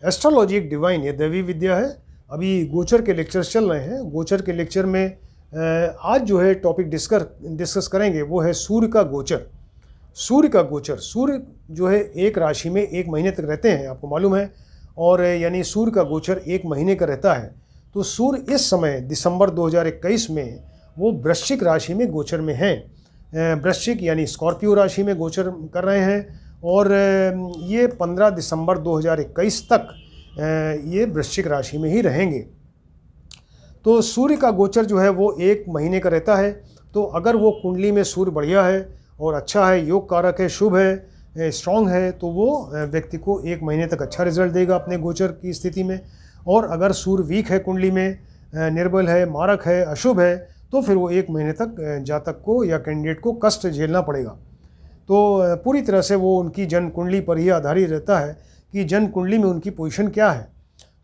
Astrology एक divine है, दैवी विद्या है। अभी गोचर के लेक्चर्स चल रहे हैं। गोचर के लेक्चर में आज जो है टॉपिक डिस्कस करेंगे वो है सूर्य का गोचर। सूर्य का गोचर, सूर्य जो है एक राशि में एक महीने तक रहते हैं, आपको मालूम है, और यानी सूर्य का गोचर एक महीने का रहता है। तो सूर्य इस समय दिसंबर 2021 में वो वृश्चिक राशि में गोचर में हैं। वृश्चिक यानी स्कॉर्पियो राशि में गोचर कर रहे हैं और ये 15 दिसंबर 2021 तक ये वृश्चिक राशि में ही रहेंगे। तो सूर्य का गोचर जो है वो एक महीने का रहता है। तो अगर वो कुंडली में सूर्य बढ़िया है और अच्छा है, योग कारक है, शुभ है, स्ट्रांग है, तो वो व्यक्ति को एक महीने तक अच्छा रिजल्ट देगा अपने गोचर की स्थिति में। और अगर सूर्य वीक है, कुंडली में निर्बल है, मारक है, अशुभ है, तो फिर वो एक महीने तक जातक को या कैंडिडेट को कष्ट झेलना पड़ेगा। तो पूरी तरह से वो उनकी जन्म कुंडली पर ही आधारित रहता है कि जन्म कुंडली में उनकी पोजीशन क्या है।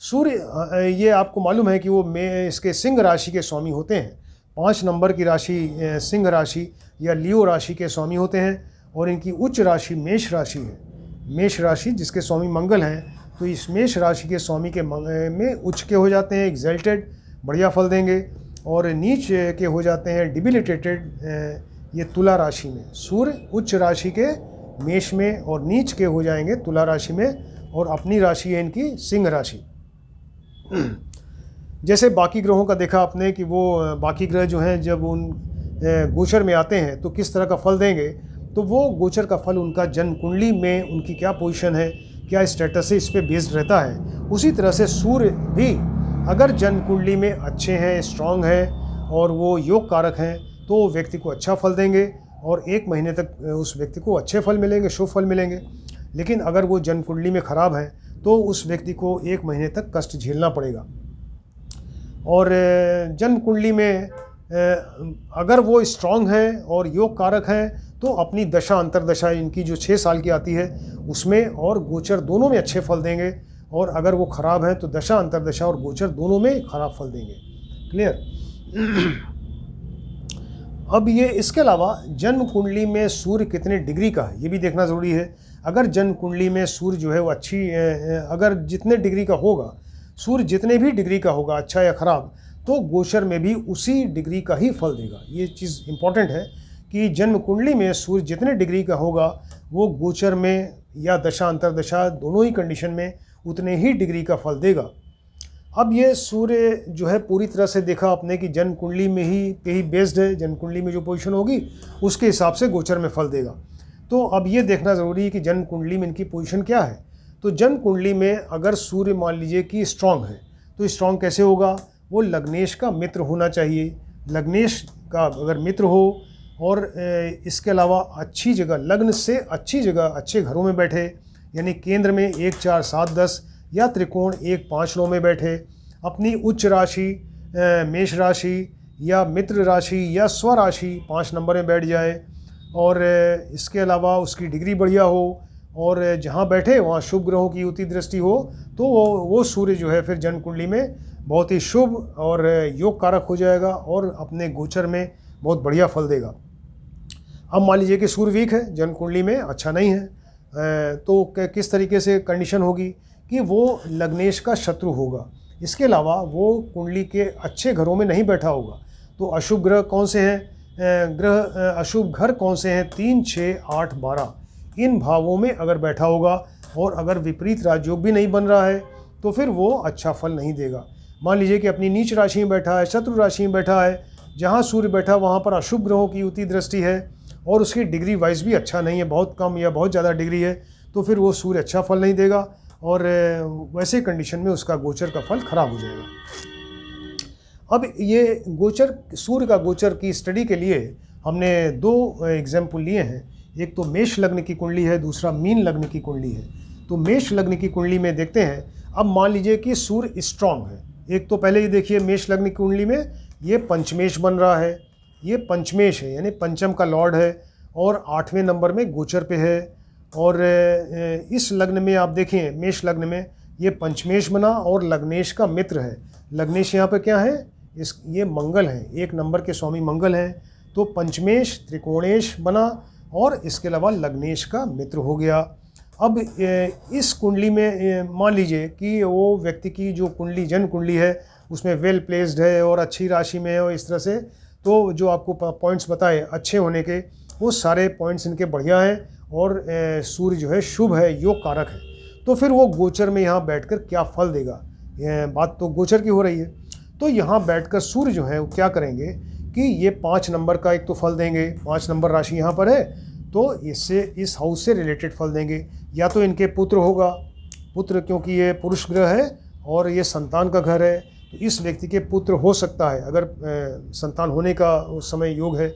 सूर्य, ये आपको मालूम है कि वो इसके सिंह राशि के स्वामी होते हैं। 5 नंबर की राशि सिंह राशि या लियो राशि के स्वामी होते हैं और इनकी उच्च राशि मेष राशि है। मेष राशि जिसके स्वामी मंगल हैं, तो इस मेष राशि के स्वामी के में उच्च के हो जाते हैं, एग्जल्टेड, बढ़िया फल देंगे, और नीच के हो जाते हैं डिबिलिटेटेड, ये तुला राशि में। सूर्य उच्च राशि के मेष में और नीच के हो जाएंगे तुला राशि में, और अपनी राशि है इनकी सिंह राशि। जैसे बाकी ग्रहों का देखा आपने कि वो बाकी ग्रह जो हैं जब उन गोचर में आते हैं तो किस तरह का फल देंगे, तो वो गोचर का फल उनका जन्म कुंडली में उनकी क्या पोजीशन है, क्या स्टेटस है, इस पे बेस्ड रहता है। उसी तरह से सूर्य भी अगर जन्म कुंडली में अच्छे हैं, स्ट्रांग है और वो योग कारक हैं, तो व्यक्ति को अच्छा फल देंगे और एक महीने तक उस व्यक्ति को अच्छे फल मिलेंगे, शुभ फल मिलेंगे। लेकिन अगर वो जन्म कुंडली में खराब है तो उस व्यक्ति को एक महीने तक कष्ट झेलना पड़ेगा। और जन्म कुंडली में अगर वो स्ट्रांग है और योग कारक है तो अपनी दशा अंतरदशा इनकी जो 6 साल की आती है उसमें और गोचर दोनों में अच्छे फल देंगे, और अगर वो खराब है तो दशा अंतरदशा और गोचर दोनों में खराब फल देंगे। क्लियर? अब ये इसके अलावा जन्म कुंडली में सूर्य कितने डिग्री का है ये भी देखना ज़रूरी है। अगर जन्म कुंडली में सूर्य जो है वो अच्छी, अगर जितने डिग्री का होगा, सूर्य जितने भी डिग्री का होगा, अच्छा या ख़राब, तो गोचर में भी उसी डिग्री का ही फल देगा। ये चीज़ इम्पॉर्टेंट है कि जन्म कुंडली में सूर्य जितने डिग्री का होगा वो गोचर में या दशा अंतरदशा दोनों ही कंडीशन में उतने ही डिग्री का फल देगा। अब ये सूर्य जो है पूरी तरह से देखा आपने कि जन्म कुंडली में ही पे ही बेस्ड है, जन्म कुंडली में जो पोजीशन होगी उसके हिसाब से गोचर में फल देगा। तो अब ये देखना ज़रूरी है कि जन्म कुंडली में इनकी पोजीशन क्या है। तो जन्म कुंडली में अगर सूर्य मान लीजिए कि स्ट्रांग है, तो स्ट्रांग कैसे होगा, वो लग्नेश का मित्र होना चाहिए। लग्नेश का अगर मित्र हो और इसके अलावा अच्छी जगह, लग्न से अच्छी जगह, अच्छे घरों में बैठे, यानी केंद्र में 1, 4, 7, 10 या त्रिकोण 1, 5, 9 में बैठे, अपनी उच्च राशि मेष राशि या मित्र राशि या स्वराशि 5 नंबर में बैठ जाए, और इसके अलावा उसकी डिग्री बढ़िया हो और जहाँ बैठे वहाँ शुभ ग्रहों की युति दृष्टि हो, तो वो सूर्य जो है फिर जन्म कुंडली में बहुत ही शुभ और योग कारक हो जाएगा और अपने गोचर में बहुत बढ़िया फल देगा। अब मान लीजिए कि सूर्य वीक है, जन्म कुंडली में अच्छा नहीं है, तो किस तरीके से कंडीशन होगी कि वो लग्नेश का शत्रु होगा। इसके अलावा वो कुंडली के अच्छे घरों में नहीं बैठा होगा। तो अशुभ ग्रह कौन से हैं, अशुभ घर कौन से हैं, 3, 6, 8, 12, इन भावों में अगर बैठा होगा और अगर विपरीत राजयोग भी नहीं बन रहा है तो फिर वो अच्छा फल नहीं देगा। मान लीजिए कि अपनी नीच राशि में बैठा है, शत्रु राशि में बैठा है, जहाँ सूर्य बैठा वहाँ पर अशुभ ग्रहों की युति दृष्टि है और उसकी डिग्री वाइज भी अच्छा नहीं है, बहुत कम या बहुत ज़्यादा डिग्री है, तो फिर वो सूर्य अच्छा फल नहीं देगा और वैसे कंडीशन में उसका गोचर का फल खराब हो जाएगा। अब ये गोचर, सूर्य का गोचर की स्टडी के लिए हमने 2 एग्जाम्पल लिए हैं। एक तो मेष लग्न की कुंडली है, दूसरा मीन लग्न की कुंडली है। तो मेष लग्न की कुंडली में देखते हैं। अब मान लीजिए कि सूर्य स्ट्रांग है। एक तो पहले ये देखिए मेष लग्न की कुंडली में ये पंचमेश बन रहा है, ये पंचमेश है यानी पंचम का लॉर्ड है और 8वें नंबर में गोचर पे है। और इस लग्न में आप देखें, मेष लग्न में ये पंचमेश बना और लग्नेश का मित्र है। लग्नेश यहाँ पे क्या है, ये मंगल है, 1 नंबर के स्वामी मंगल हैं। तो पंचमेश त्रिकोणेश बना और इसके अलावा लग्नेश का मित्र हो गया। अब इस कुंडली में मान लीजिए कि वो व्यक्ति की जो कुंडली जन्म कुंडली है उसमें वेल प्लेस्ड है और अच्छी राशि में है और इस तरह से, तो जो आपको पॉइंट्स बताए अच्छे होने के, वो सारे पॉइंट्स इनके बढ़िया हैं और सूर्य जो है शुभ है, योग कारक है। तो फिर वो गोचर में यहाँ बैठकर क्या फल देगा, बात तो गोचर की हो रही है। तो यहाँ बैठकर सूर्य जो है वो क्या करेंगे कि ये 5 नंबर का एक तो फल देंगे, 5 नंबर राशि यहाँ पर है तो इससे इस हाउस से रिलेटेड फल देंगे। या तो इनके पुत्र होगा, पुत्र क्योंकि ये पुरुष ग्रह है और ये संतान का घर है, तो इस व्यक्ति के पुत्र हो सकता है अगर संतान होने का उस समय योग है,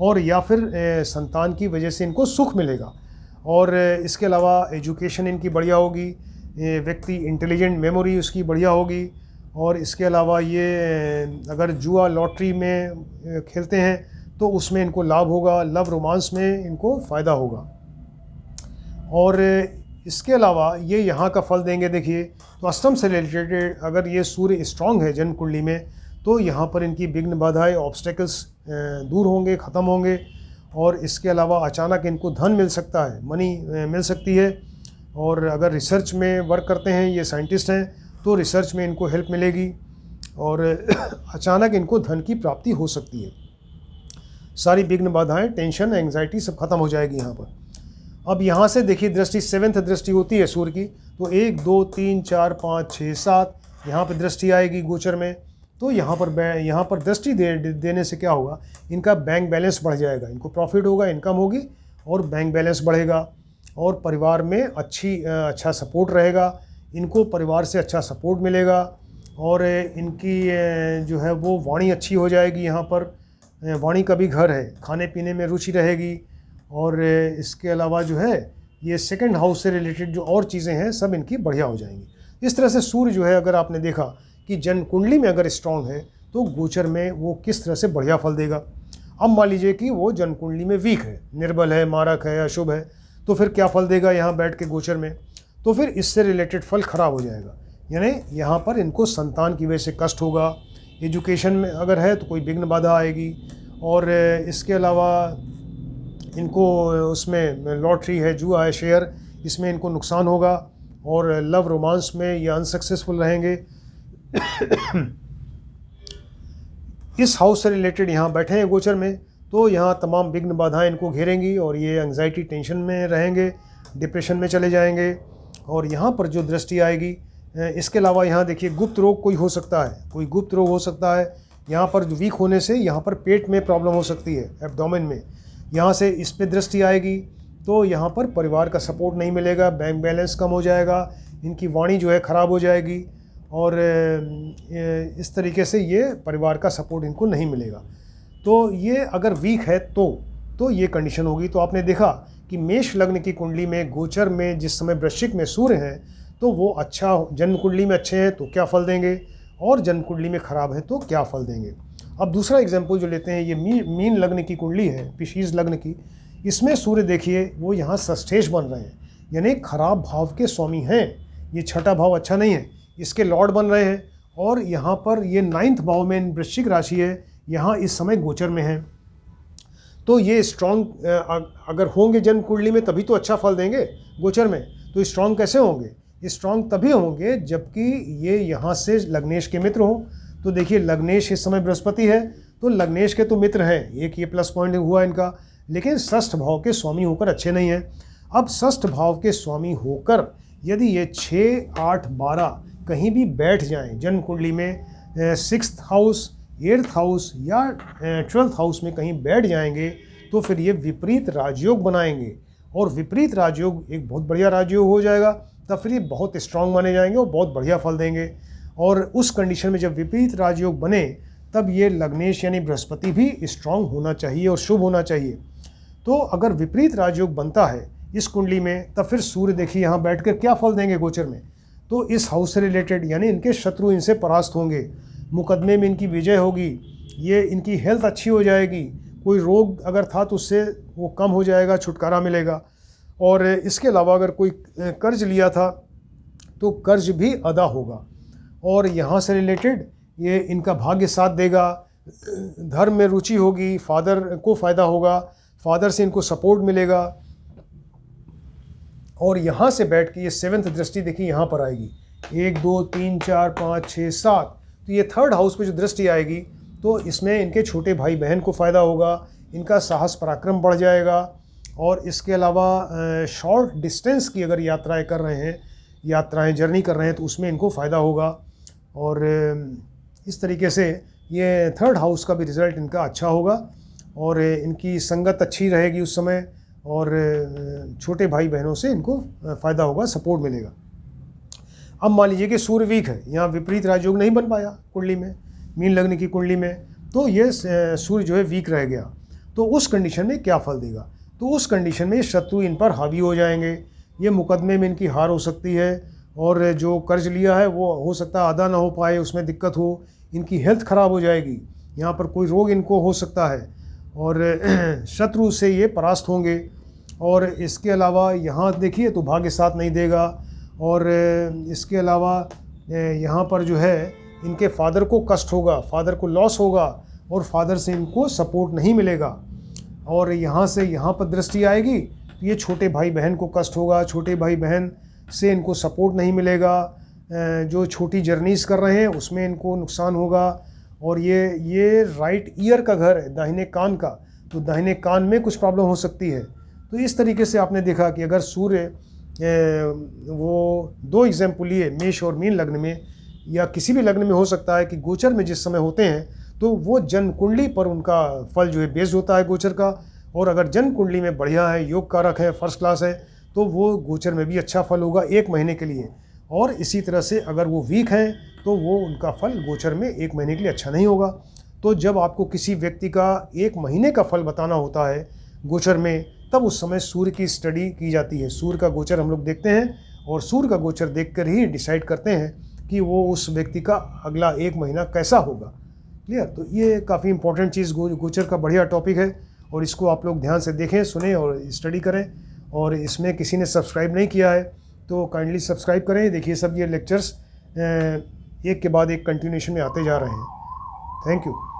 और या फिर संतान की वजह से इनको सुख मिलेगा। और इसके अलावा एजुकेशन इनकी बढ़िया होगी, व्यक्ति इंटेलिजेंट, मेमोरी उसकी बढ़िया होगी। और इसके अलावा ये अगर जुआ लॉटरी में खेलते हैं तो उसमें इनको लाभ होगा, लव रोमांस में इनको फ़ायदा होगा। और इसके अलावा ये यहाँ का फल देंगे, देखिए तो अष्टम से रिलेटेड अगर ये सूर्य स्ट्रांग है जन्म कुंडली में तो यहाँ पर इनकी विघ्न बाधाएं, ऑब्स्टेकल्स दूर होंगे, ख़त्म होंगे। और इसके अलावा अचानक इनको धन मिल सकता है, मनी मिल सकती है। और अगर रिसर्च में वर्क करते हैं, ये साइंटिस्ट हैं, तो रिसर्च में इनको हेल्प मिलेगी और अचानक इनको धन की प्राप्ति हो सकती है। सारी विघ्न बाधाएं, टेंशन, एंग्जाइटी सब खत्म हो जाएगी यहाँ पर। अब यहाँ से देखिए दृष्टि 7th दृष्टि होती है सूर्य की, तो 1 2 3 4 5 6 7 यहाँ पर दृष्टि आएगी गोचर में। तो यहाँ पर दृष्टि देने से क्या होगा, इनका बैंक बैलेंस बढ़ जाएगा, इनको प्रॉफिट होगा, इनकम होगी और बैंक बैलेंस बढ़ेगा और परिवार में अच्छा सपोर्ट रहेगा, इनको परिवार से अच्छा सपोर्ट मिलेगा। और इनकी जो है वो वाणी अच्छी हो जाएगी, यहाँ पर वाणी का भी घर है, खाने पीने में रुचि रहेगी। और इसके अलावा जो है ये 2nd हाउस से रिलेटेड जो और चीज़ें हैं सब इनकी बढ़िया हो जाएंगी। इस तरह से सूर्य जो है, अगर आपने देखा कि जन्म कुंडली में अगर स्ट्रांग है तो गोचर में वो किस तरह से बढ़िया फल देगा। अब मान लीजिए कि वो जन्म कुंडली में वीक है, निर्बल है, मारक है, अशुभ है, तो फिर क्या फल देगा यहाँ बैठ के गोचर में, तो फिर इससे रिलेटेड फल खराब हो जाएगा। यानी यहाँ पर इनको संतान की वजह से कष्ट होगा, एजुकेशन में अगर है तो कोई विघ्न बाधा आएगी। और इसके अलावा इनको उसमें लॉटरी है, जुआ है, शेयर, इसमें इनको नुकसान होगा। और लव रोमांस में ये अनसक्सेसफुल रहेंगे। इस हाउस से रिलेटेड यहाँ बैठे हैं गोचर में, तो यहाँ तमाम विघ्न बाधाएं इनको घेरेंगी और ये एंग्जाइटी, टेंशन में रहेंगे, डिप्रेशन में चले जाएंगे। और यहाँ पर जो दृष्टि आएगी, इसके अलावा यहाँ देखिए गुप्त रोग कोई हो सकता है, कोई गुप्त रोग हो सकता है। यहाँ पर वीक होने से यहाँ पर पेट में प्रॉब्लम हो सकती है, एब्डोमेन में, यहाँ से इस पे दृष्टि आएगी तो यहाँ पर परिवार का सपोर्ट नहीं मिलेगा, बैंक बैलेंस कम हो जाएगा, इनकी वाणी जो है ख़राब हो जाएगी और इस तरीके से ये परिवार का सपोर्ट इनको नहीं मिलेगा। तो ये अगर वीक है तो ये कंडीशन होगी। तो आपने देखा कि मेष लग्न की कुंडली में गोचर में जिस समय वृश्चिक में सूर्य हैं तो वो अच्छा, जन्म कुंडली में अच्छे हैं तो क्या फल देंगे और जन्म कुंडली में ख़राब है तो क्या फल देंगे। अब दूसरा एग्जाम्पल जो लेते हैं, ये मीन लग्न की कुंडली है, पिशीज लग्न की, इसमें सूर्य देखिए वो यहाँ षष्ठेश बन रहे हैं, यानी खराब भाव के स्वामी हैं। ये 6ठा भाव अच्छा नहीं है, इसके लॉर्ड बन रहे हैं। और यहाँ पर ये 9th भाव में वृश्चिक राशि है, यहाँ इस समय गोचर में है। तो ये स्ट्रॉन्ग अगर होंगे जन्म कुंडली में तभी तो अच्छा फल देंगे गोचर में। तो स्ट्रॉन्ग कैसे होंगे? स्ट्रॉन्ग तभी होंगे जबकि ये यहाँ से लग्नेश के मित्र हों। तो देखिए लग्नेश इस समय बृहस्पति है, तो लग्नेश के तो मित्र हैं, एक ये प्लस पॉइंट हुआ इनका, लेकिन षष्ठ भाव के स्वामी होकर अच्छे नहीं हैं। अब षष्ठ भाव के स्वामी होकर यदि ये 6, 8, 12 कहीं भी बैठ जाएं जन्म कुंडली में, 6th हाउस, 8th हाउस या 12th हाउस में कहीं बैठ जाएंगे तो फिर ये विपरीत राजयोग बनाएंगे। और विपरीत राजयोग एक बहुत बढ़िया राजयोग हो जाएगा, तब फिर ये बहुत स्ट्रांग माने जाएंगे और बहुत बढ़िया फल देंगे। और उस कंडीशन में जब विपरीत राजयोग बने तब ये लग्नेश यानी बृहस्पति भी स्ट्रांग होना चाहिए और शुभ होना चाहिए। तो अगर विपरीत राजयोग बनता है इस कुंडली में तब फिर सूर्य देखिए यहाँ बैठकर क्या फल देंगे गोचर में। तो इस हाउस से रिलेटेड यानी इनके शत्रु इनसे परास्त होंगे, मुकदमे में इनकी विजय होगी, ये इनकी हेल्थ अच्छी हो जाएगी, कोई रोग अगर था तो उससे वो कम हो जाएगा, छुटकारा मिलेगा। और इसके अलावा अगर कोई कर्ज लिया था तो कर्ज भी अदा होगा। और यहाँ से रिलेटेड ये इनका भाग्य साथ देगा, धर्म में रुचि होगी, फादर को फ़ायदा होगा, फादर से इनको सपोर्ट मिलेगा। और यहाँ से बैठ के ये 7th दृष्टि देखिए यहाँ पर आएगी, 1 2 3 4 5 6 7, तो ये 3rd हाउस पे जो दृष्टि आएगी तो इसमें इनके छोटे भाई बहन को फ़ायदा होगा, इनका साहस पराक्रम बढ़ जाएगा। और इसके अलावा शॉर्ट डिस्टेंस की अगर यात्राएं कर रहे हैं, जर्नी कर रहे हैं, तो उसमें इनको फ़ायदा होगा। और इस तरीके से ये 3rd हाउस का भी रिज़ल्ट इनका अच्छा होगा और इनकी संगत अच्छी रहेगी उस समय, और छोटे भाई बहनों से इनको फ़ायदा होगा, सपोर्ट मिलेगा। अब मान लीजिए कि सूर्य वीक है, यहाँ विपरीत राजयोग नहीं बन पाया कुंडली में, मीन लग्न की कुंडली में, तो ये सूर्य जो है वीक रह गया, तो उस कंडीशन में क्या फल देगा? तो उस कंडीशन में शत्रु इन पर हावी हो जाएंगे, ये मुकदमे में इनकी हार हो सकती है, और जो कर्ज लिया है वो हो सकता है अदा ना हो पाए, उसमें दिक्कत हो, इनकी हेल्थ ख़राब हो जाएगी, यहाँ पर कोई रोग इनको हो सकता है, और शत्रु से ये परास्त होंगे। और इसके अलावा यहाँ देखिए तो भाग्य साथ नहीं देगा, और इसके अलावा यहाँ पर जो है इनके फादर को कष्ट होगा, फादर को लॉस होगा, और फादर से इनको सपोर्ट नहीं मिलेगा। और यहाँ से यहाँ पर दृष्टि आएगी तो ये छोटे भाई बहन को कष्ट होगा, छोटे भाई बहन से इनको सपोर्ट नहीं मिलेगा, जो छोटी जर्नीज़ कर रहे हैं उसमें इनको नुकसान होगा। और ये राइट ईयर का घर है, दाहिने कान का, तो दाहिने कान में कुछ प्रॉब्लम हो सकती है। तो इस तरीके से आपने देखा कि अगर सूर्य वो 2 एग्जाम्पल लिए, मेष और मीन लग्न में, या किसी भी लग्न में हो सकता है कि गोचर में जिस समय होते हैं तो वो जन्म कुंडली पर उनका फल जो है बेस्ड होता है गोचर का। और अगर जन्म कुंडली में बढ़िया है, योग कारक है, फर्स्ट क्लास है, तो वो गोचर में भी अच्छा फल होगा 1 महीने के लिए। और इसी तरह से अगर वो वीक हैं तो वो उनका फल गोचर में 1 महीने के लिए अच्छा नहीं होगा। तो जब आपको किसी व्यक्ति का 1 महीने का फल बताना होता है गोचर में, तब उस समय सूर्य की स्टडी की जाती है। सूर्य का गोचर हम लोग देखते हैं, और सूर्य का गोचर देखकर ही डिसाइड करते हैं कि वो उस व्यक्ति का अगला 1 महीना कैसा होगा। क्लियर? तो ये काफ़ी इंपॉर्टेंट चीज़, गोचर का बढ़िया टॉपिक है, और इसको आप लोग ध्यान से देखें, सुने और स्टडी करें। और इसमें किसी ने सब्सक्राइब नहीं किया है तो काइंडली सब्सक्राइब करें। देखिए सब ये लेक्चर्स एक के बाद एक कंटिन्यूशन में आते जा रहे हैं। Thank you.